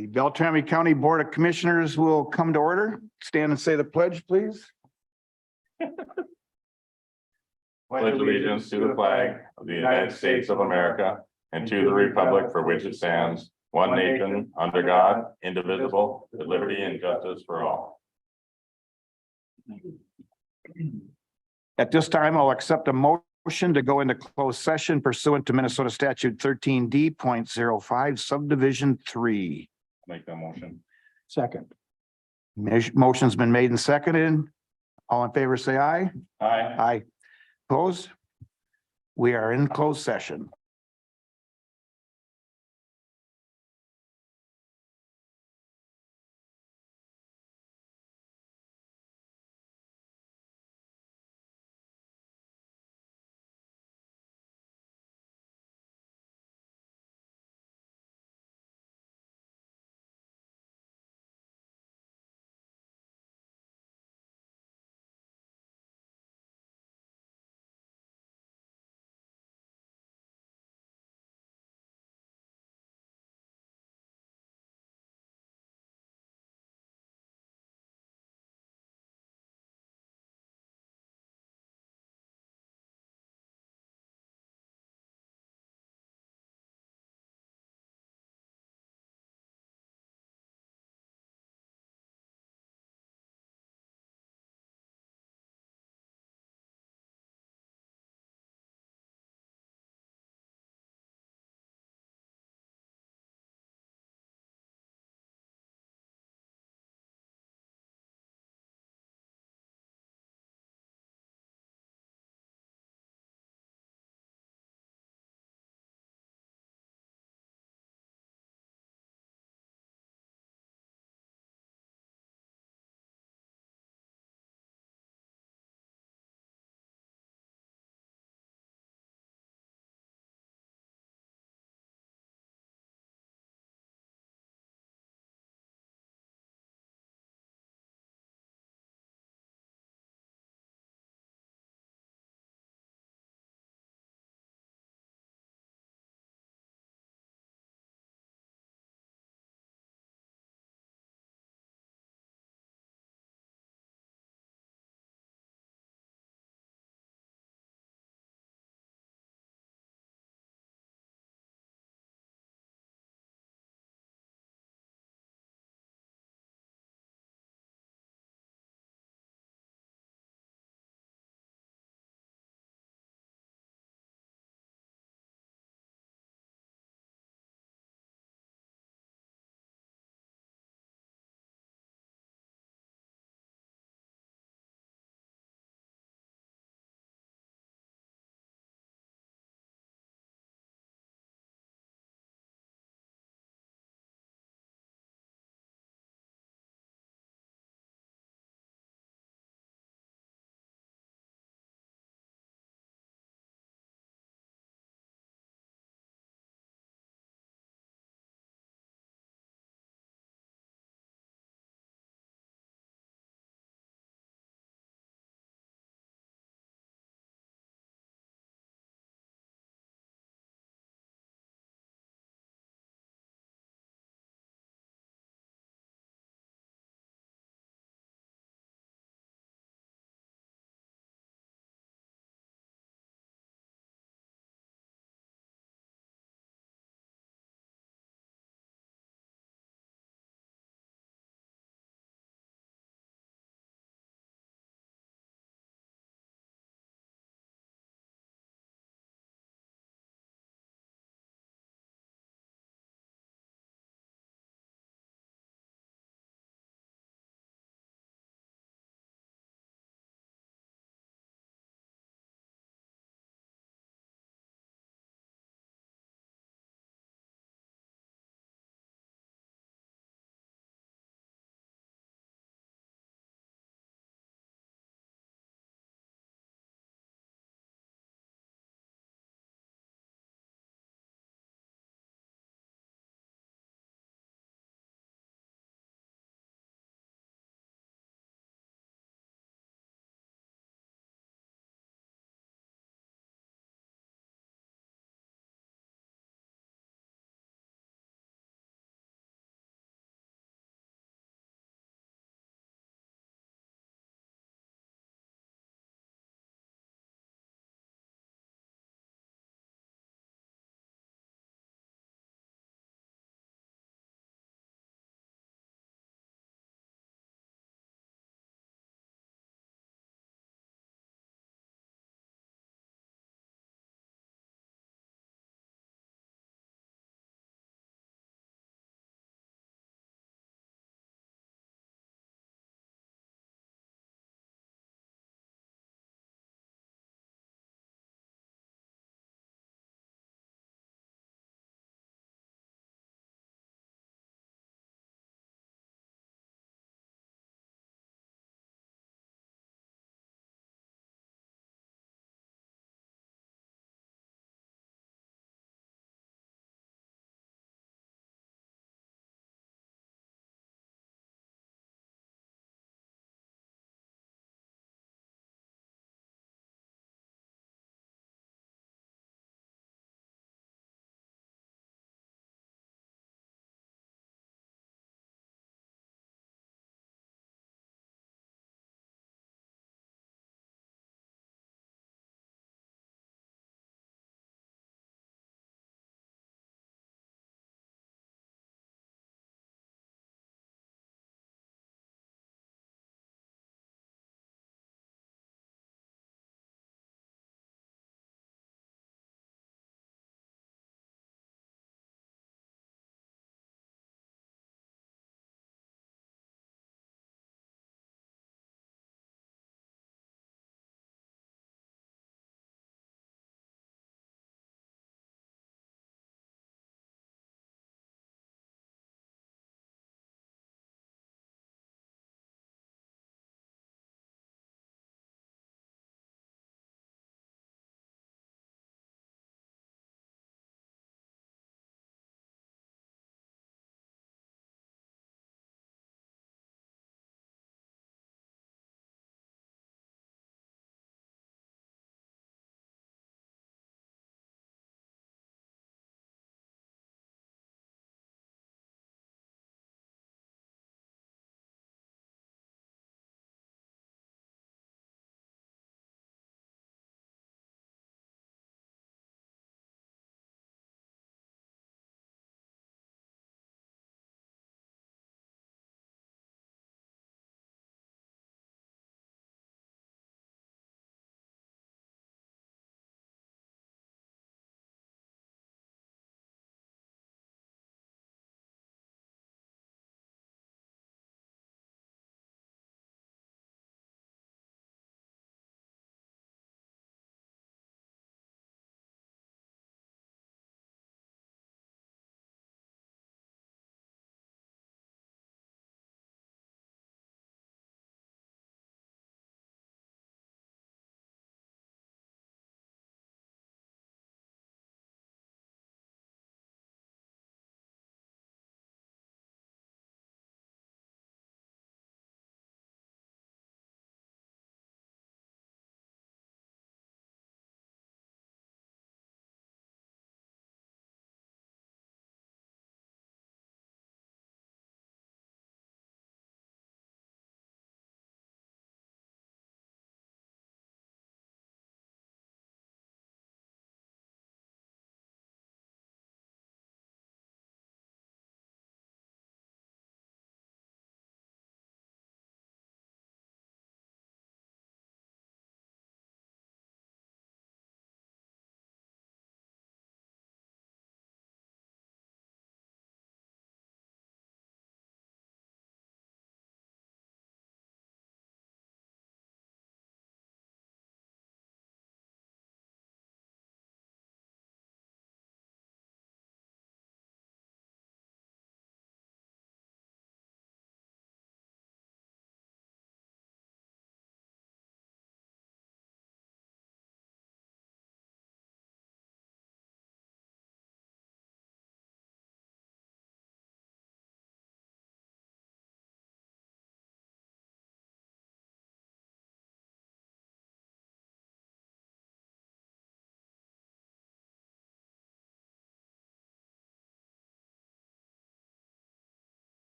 The Beltrami County Board of Commissioners will come to order. Stand and say the pledge, please. Pledge allegiance to the flag of the United States of America and to the republic for which it stands, one nation, under God, indivisible, with liberty and justice for all. At this time, I'll accept a motion to go into closed session pursuant to Minnesota Statute 13D.05 subdivision 3. Make that motion. Second. Motion's been made and seconded. All in favor, say aye. Aye. Aye. Opposed? We are in closed session.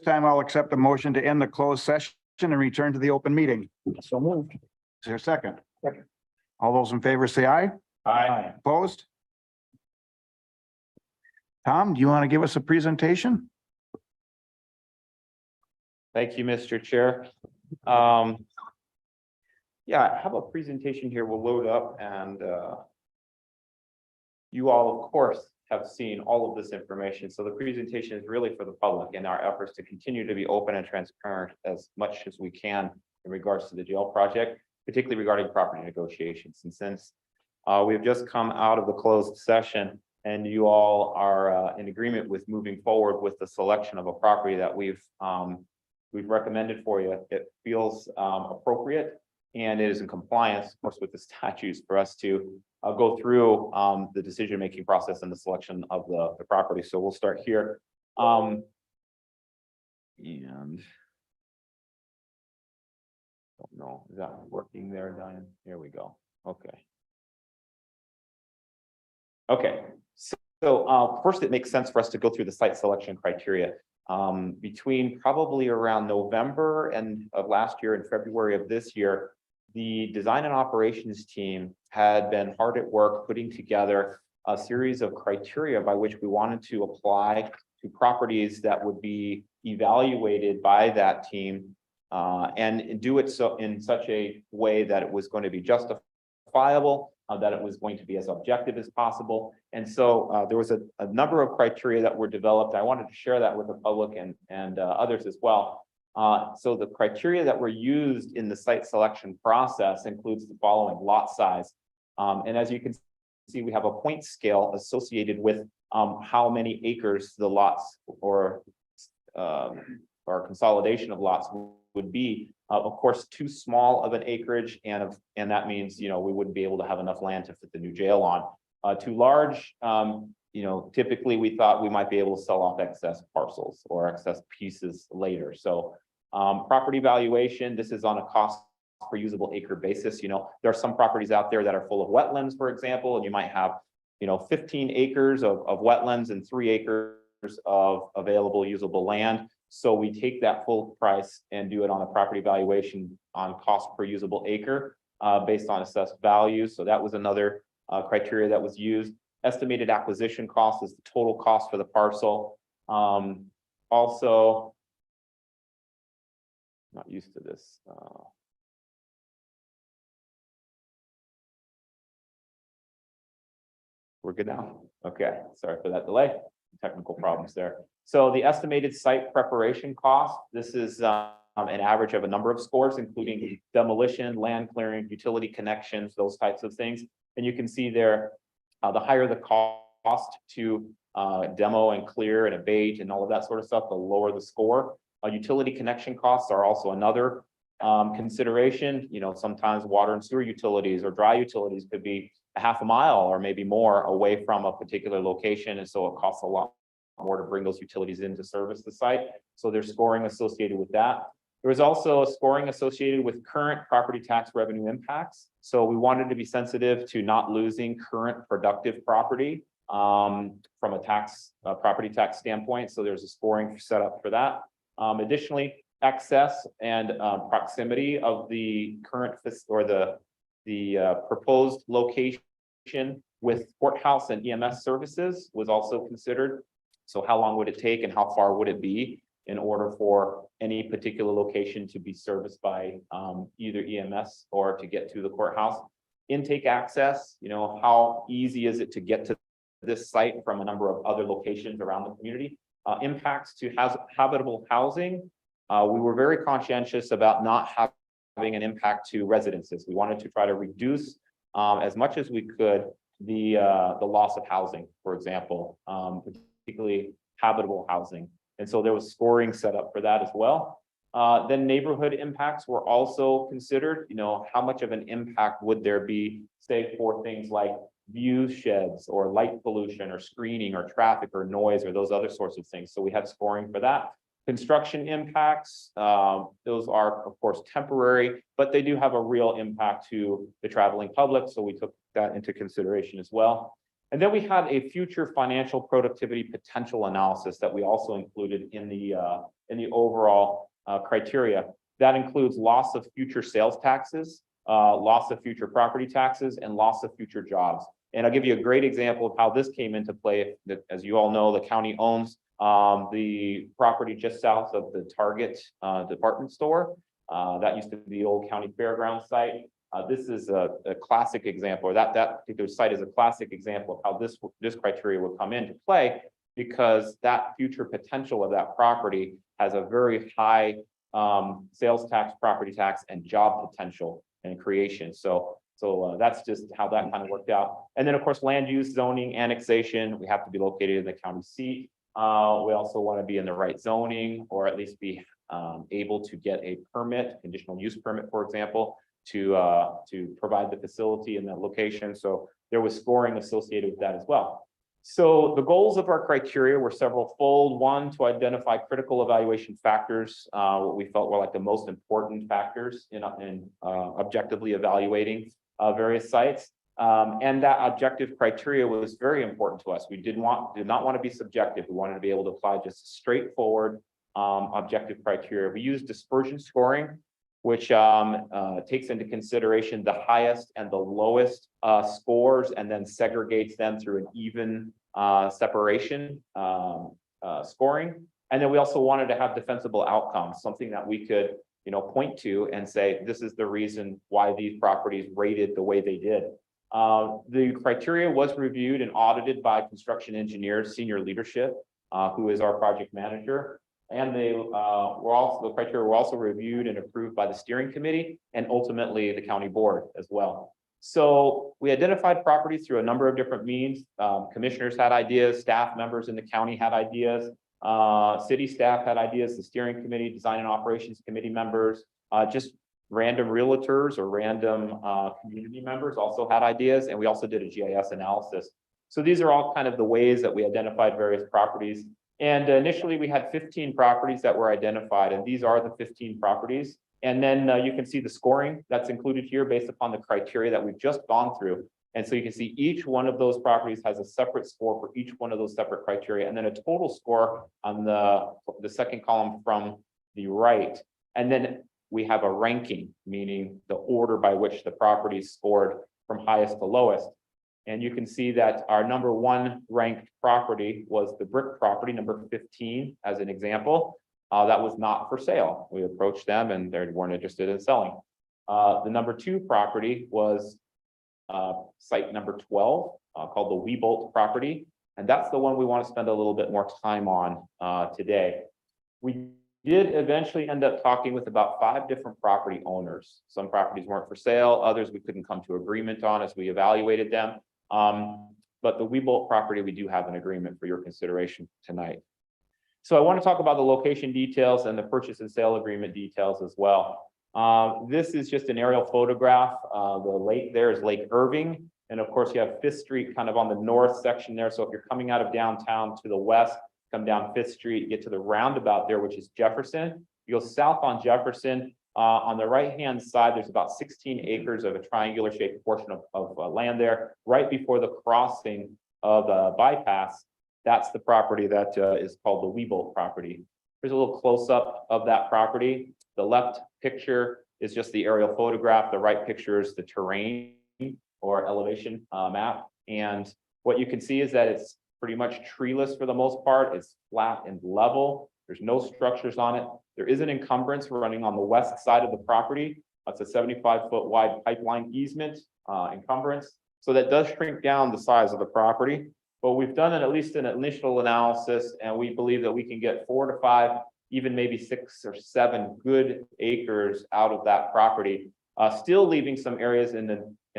time, I'll accept a motion to end the closed session and return to the open meeting. So moved. Is there a second? Second. All those in favor say aye. Aye. Opposed? Tom, do you want to give us a presentation? Thank you, Mr. Chair. Yeah, I have a presentation here. We'll load up and you all, of course, have seen all of this information. So the presentation is really for the public and our efforts to continue to be open and transparent as much as we can in regards to the jail project, particularly regarding property negotiations. And since we've just come out of the closed session and you all are in agreement with moving forward with the selection of a property that we've recommended for you, it feels appropriate and it is in compliance, of course, with the statutes for us to go through the decision-making process and the selection of the property. So we'll start here. And don't know, is that working there, Diane? Here we go. Okay. Okay, so first it makes sense for us to go through the site selection criteria. Between probably around November of last year and February of this year, the design and operations team had been hard at work putting together a series of criteria by which we wanted to apply to properties that would be evaluated by that team and do it so in such a way that it was going to be justifiable, that it was going to be as objective as possible. And so there was a number of criteria that were developed. I wanted to share that with the public and others as well. So the criteria that were used in the site selection process includes the following: lot size. And as you can see, we have a point scale associated with how many acres the lots or consolidation of lots would be. Of course, too small of an acreage, and that means, you know, we wouldn't be able to have enough land to fit the new jail on. Too large, you know, typically we thought we might be able to sell off excess parcels or excess pieces later. So property valuation, this is on a cost per usable acre basis. You know, there are some properties out there that are full of wetlands, for example, and you might have, you know, 15 acres of wetlands and 3 acres of available usable land. So we take that full price and do it on a property valuation on cost per usable acre based on assessed values. So that was another criteria that was used. Estimated acquisition cost is the total cost for the parcel. Also, not used to this. We're good now. Okay, sorry for that delay. Technical problems there. So the estimated site preparation cost, this is an average of a number of scores, including demolition, land clearing, utility connections, those types of things. And you can see there, the higher the cost to demo and clear and abate and all of that sort of stuff, the lower the score. Utility connection costs are also another consideration. You know, sometimes water and sewer utilities or dry utilities could be a half a mile or maybe more away from a particular location. And so it costs a lot more to bring those utilities in to service the site. So there's scoring associated with that. There was also a scoring associated with current property tax revenue impacts. So we wanted to be sensitive to not losing current productive property from a property tax standpoint. So there's a scoring set up for that. Additionally, access and proximity of the current or the proposed location with courthouse and EMS services was also considered. So how long would it take and how far would it be in order for any particular location to be serviced by either EMS or to get to the courthouse? Intake access, you know, how easy is it to get to this site from a number of other locations around the community? Impacts to habitable housing. We were very conscientious about not having an impact to residences. We wanted to try to reduce as much as we could the loss of housing, for example, particularly habitable housing. And so there was scoring set up for that as well. Then neighborhood impacts were also considered. You know, how much of an impact would there be, say, for things like view sheds or light pollution or screening or traffic or noise or those other sorts of things. So we had scoring for that. Construction impacts, those are of course temporary, but they do have a real impact to the traveling public. So we took that into consideration as well. And then we had a future financial productivity potential analysis that we also included in the overall criteria. That includes loss of future sales taxes, loss of future property taxes, and loss of future jobs. And I'll give you a great example of how this came into play. As you all know, the county owns the property just south of the Target department store. That used to be the old county fairground site. This is a classic example, or that particular site is a classic example of how this criteria would come into play, because that future potential of that property has a very high sales tax, property tax, and job potential and creation. So that's just how that kind of worked out. And then, of course, land use, zoning, annexation, we have to be located in the county seat. We also want to be in the right zoning, or at least be able to get a permit, conditional use permit, for example, to provide the facility in that location. So there was scoring associated with that as well. So the goals of our criteria were several fold. One, to identify critical evaluation factors, what we felt were like the most important factors in objectively evaluating various sites. And that objective criteria was very important to us. We did not want to be subjective. We wanted to be able to apply just straightforward objective criteria. We used dispersion scoring, which takes into consideration the highest and the lowest scores, and then segregates them through an even separation scoring. And then we also wanted to have defensible outcomes, something that we could, point to and say, this is the reason why these properties rated the way they did. The criteria was reviewed and audited by construction engineers, senior leadership, who is our project manager. And the criteria were also reviewed and approved by the steering committee and ultimately the county board as well. So we identified properties through a number of different means. Commissioners had ideas, staff members in the county had ideas, city staff had ideas, the steering committee, design and operations committee members, just random realtors or random community members also had ideas. And we also did a GIS analysis. So these are all kind of the ways that we identified various properties. And initially we had 15 properties that were identified, and these are the 15 properties. And then you can see the scoring that's included here based upon the criteria that we've just gone through. And so you can see each one of those properties has a separate score for each one of those separate criteria, and then a total score on the second column from the right. And then we have a ranking, meaning the order by which the properties scored from highest to lowest. And you can see that our number one ranked property was the brick property, number 15, as an example. That was not for sale. We approached them and they weren't interested in selling. The number two property was site number 12, called the Weebolt property. And that's the one we want to spend a little bit more time on today. We did eventually end up talking with about 5 different property owners. Some properties weren't for sale, others we couldn't come to agreement on as we evaluated them. But the Weebolt property, we do have an agreement for your consideration tonight. So I want to talk about the location details and the purchase and sale agreement details as well. This is just an aerial photograph. The lake there is Lake Irving. And of course you have 5th Street kind of on the north section there. So if you're coming out of downtown to the west, come down 5th Street, get to the roundabout there, which is Jefferson. You go south on Jefferson. On the right-hand side, there's about 16 acres of a triangular shaped portion of land there. Right before the crossing of the bypass, that's the property that is called the Weebolt property. Here's a little close-up of that property. The left picture is just the aerial photograph. The right picture is the terrain or elevation map. And what you can see is that it's pretty much treeless for the most part. It's flat and level. There's no structures on it. There is an encumbrance running on the west side of the property. That's a 75-foot wide pipeline easement encumbrance. So that does shrink down the size of the property. But we've done at least an initial analysis, and we believe that we can get 4 to 5, even maybe 6 or 7 good acres out of that property, still leaving some areas in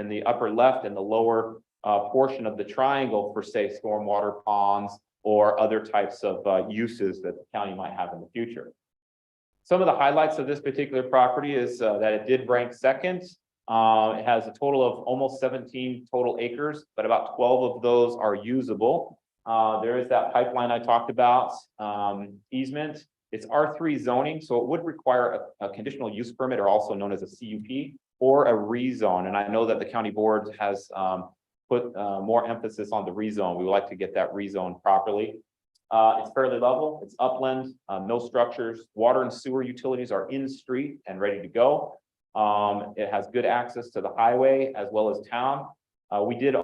the upper left and the lower portion of the triangle for, say, stormwater ponds or other types of uses that the county might have in the future. Some of the highlights of this particular property is that it did rank second. It has a total of almost 17 total acres, but about 12 of those are usable. There is that pipeline I talked about, easement. It's R3 zoning, so it would require a conditional use permit, or also known as a CUP, or a rezone. And I know that the county board has put more emphasis on the rezone. We would like to get that rezoned properly. It's fairly level, it's upland, no structures, water and sewer utilities are in street and ready to go. It has good access to the highway as well as town. We did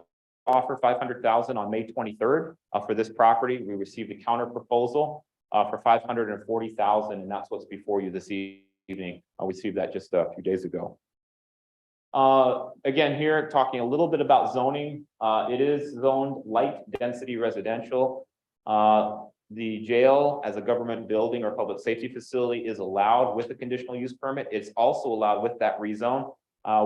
offer $500,000 on May 23rd for this property. We received a counter proposal for $540,000, and that's what's before you this evening. I received that just a few days ago. Again, here talking a little bit about zoning. It is zoned light density residential. The jail as a government building or public safety facility is allowed with a conditional use permit. It's also allowed with that rezone.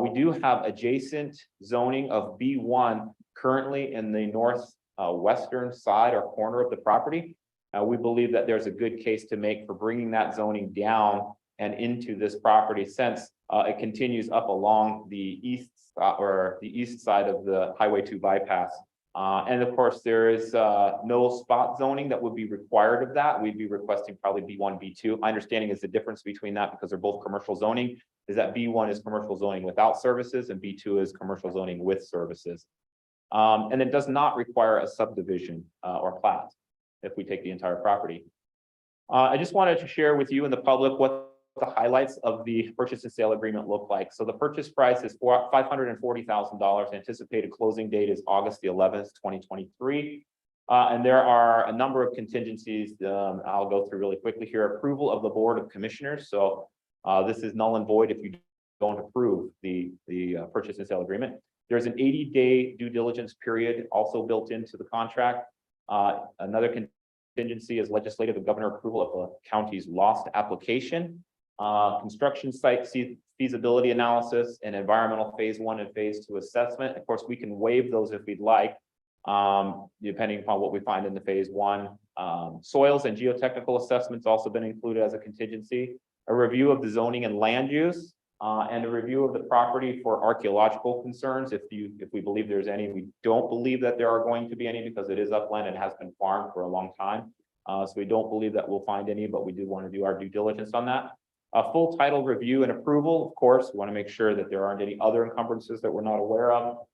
We do have adjacent zoning of B1 currently in the north western side or corner of the property. We believe that there's a good case to make for bringing that zoning down and into this property, since it continues up along the east side of the Highway 2 bypass. And of course, there is no spot zoning that would be required of that. We'd be requesting probably B1, B2. My understanding is the difference between that, because they're both commercial zoning, is that B1 is commercial zoning without services and B2 is commercial zoning with services. And it does not require a subdivision or plat if we take the entire property. I just wanted to share with you and the public what the highlights of the purchase and sale agreement look like. So the purchase price is $540,000. Anticipated closing date is August the 11th, 2023. And there are a number of contingencies. I'll go through really quickly here. Approval of the Board of Commissioners. So this is null and void if you don't approve the purchase and sale agreement. There's an 80-day due diligence period also built into the contract. Another contingency is legislative and governor approval of the county's lost application. Construction site feasibility analysis and environmental phase 1 and phase 2 assessment. Of course, we can waive those if we'd like, depending upon what we find in the phase 1. Soils and geotechnical assessments also been included as a contingency. A review of the zoning and land use, and a review of the property for archaeological concerns. If we believe there's any, we don't believe that there are going to be any, because it is upland and has been farmed for a long time. So we don't believe that we'll find any, but we do want to do our due diligence on that. A full title review and approval. Of course, we want to make sure that there aren't any other encumbrances that we're not aware of.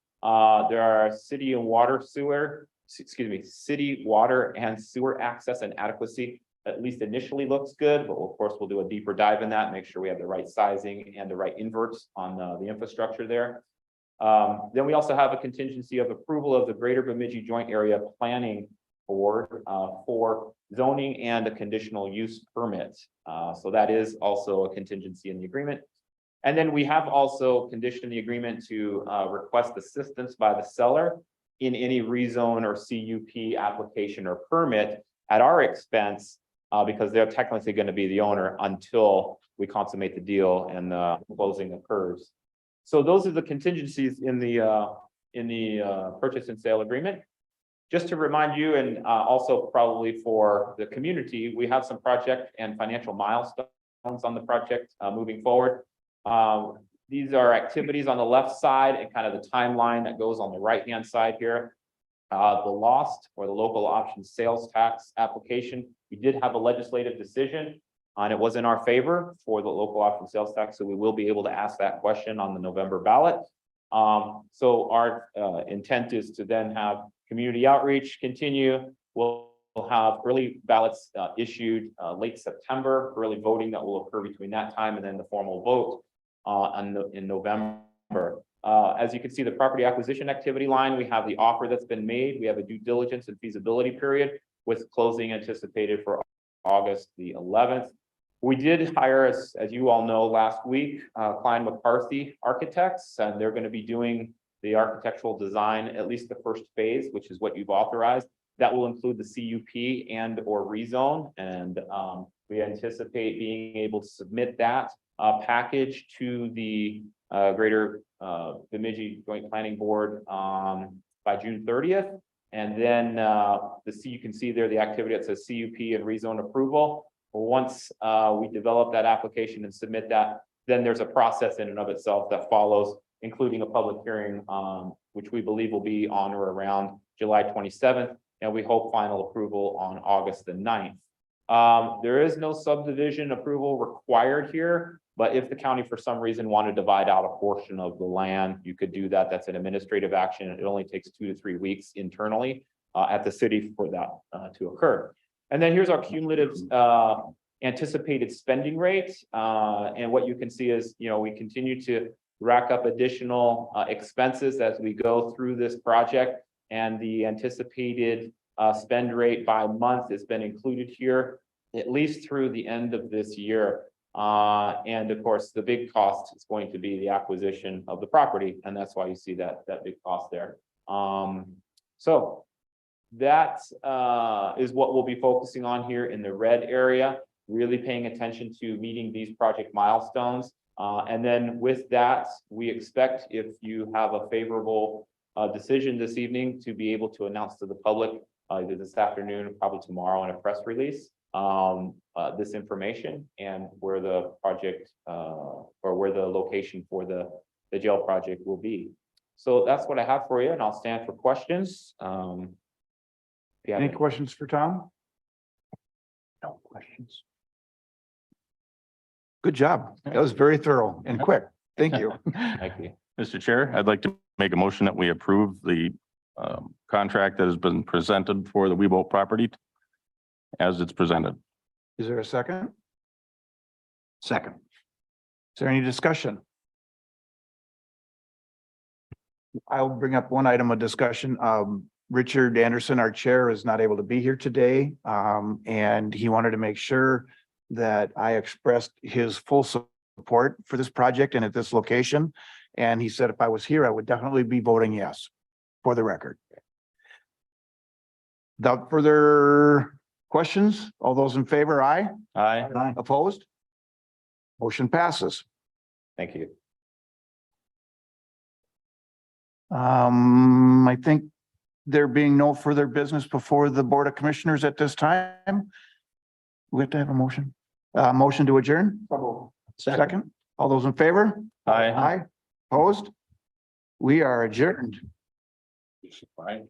There are city water and sewer access and adequacy. At least initially looks good, but of course we'll do a deeper dive in that, make sure we have the right sizing and the right inverts on the infrastructure there. Then we also have a contingency of approval of the Greater Bemidji Joint Area Planning Board for zoning and a conditional use permit. So that is also a contingency in the agreement. And then we have also conditioned the agreement to request assistance by the seller in any rezone or CUP application or permit at our expense, because they're technically going to be the owner until we consummate the deal and the closing occurs. So those are the contingencies in the purchase and sale agreement. Just to remind you, and also probably for the community, we have some project and financial milestones on the project moving forward. These are activities on the left side and kind of the timeline that goes on the right-hand side here. The lost or the local option sales tax application. We did have a legislative decision and it was in our favor for the local option sales tax. So we will be able to ask that question on the November ballot. So our intent is to then have community outreach continue. We'll have early ballots issued late September, early voting that will occur between that time and then the formal vote in November. As you can see, the property acquisition activity line, we have the offer that's been made. We have a due diligence and feasibility period with closing anticipated for August the 11th. We did hire, as you all know, last week, Klein McCarthy Architects, and they're going to be doing the architectural design, at least the first phase, which is what you've authorized. That will include the CUP and or rezone, and we anticipate being able to submit that package to the Greater Bemidji Joint Planning Board by June 30th. And then you can see there the activity that says CUP and rezone approval. Once we develop that application and submit that, then there's a process in and of itself that follows, including a public hearing, which we believe will be on or around July 27th. And we hope final approval on August the 9th. There is no subdivision approval required here, But if the county for some reason wanted to divide out a portion of the land, you could do that. That's an administrative action. It only takes 2 to 3 weeks internally at the city for that to occur. And then here's our cumulative anticipated spending rate. And what you can see is, we continue to rack up additional expenses as we go through this project. And the anticipated spend rate by month has been included here, at least through the end of this year. And of course, the big cost is going to be the acquisition of the property. And that's why you see that big cost there. So that is what we'll be focusing on here in the red area, really paying attention to meeting these project milestones. And then with that, we expect, if you have a favorable decision this evening, to be able to announce to the public either this afternoon or probably tomorrow in a press release this information and where the project or where the location for the jail project will be. So that's what I have for you, and I'll stand for questions. If you have Any questions for Tom? No questions. Good job. That was very thorough and quick. Thank you. Thank you. Mr. Chair, I'd like to make a motion that we approve the contract that has been presented for the Weebolt property as it's presented. Is there a second? Second. Is there any discussion? I'll bring up one item of discussion. Richard Anderson, our chair, is not able to be here today. And he wanted to make sure that I expressed his full support for this project and at this location. And he said if I was here, I would definitely be voting yes, for the record. Without further questions, all those in favor, aye? Aye. Opposed? Motion passes. Thank you. I think there being no further business before the Board of Commissioners at this time, we have to have a motion. Motion to adjourn? Second. All those in favor? Aye. Aye. Opposed? We are adjourned. Aye.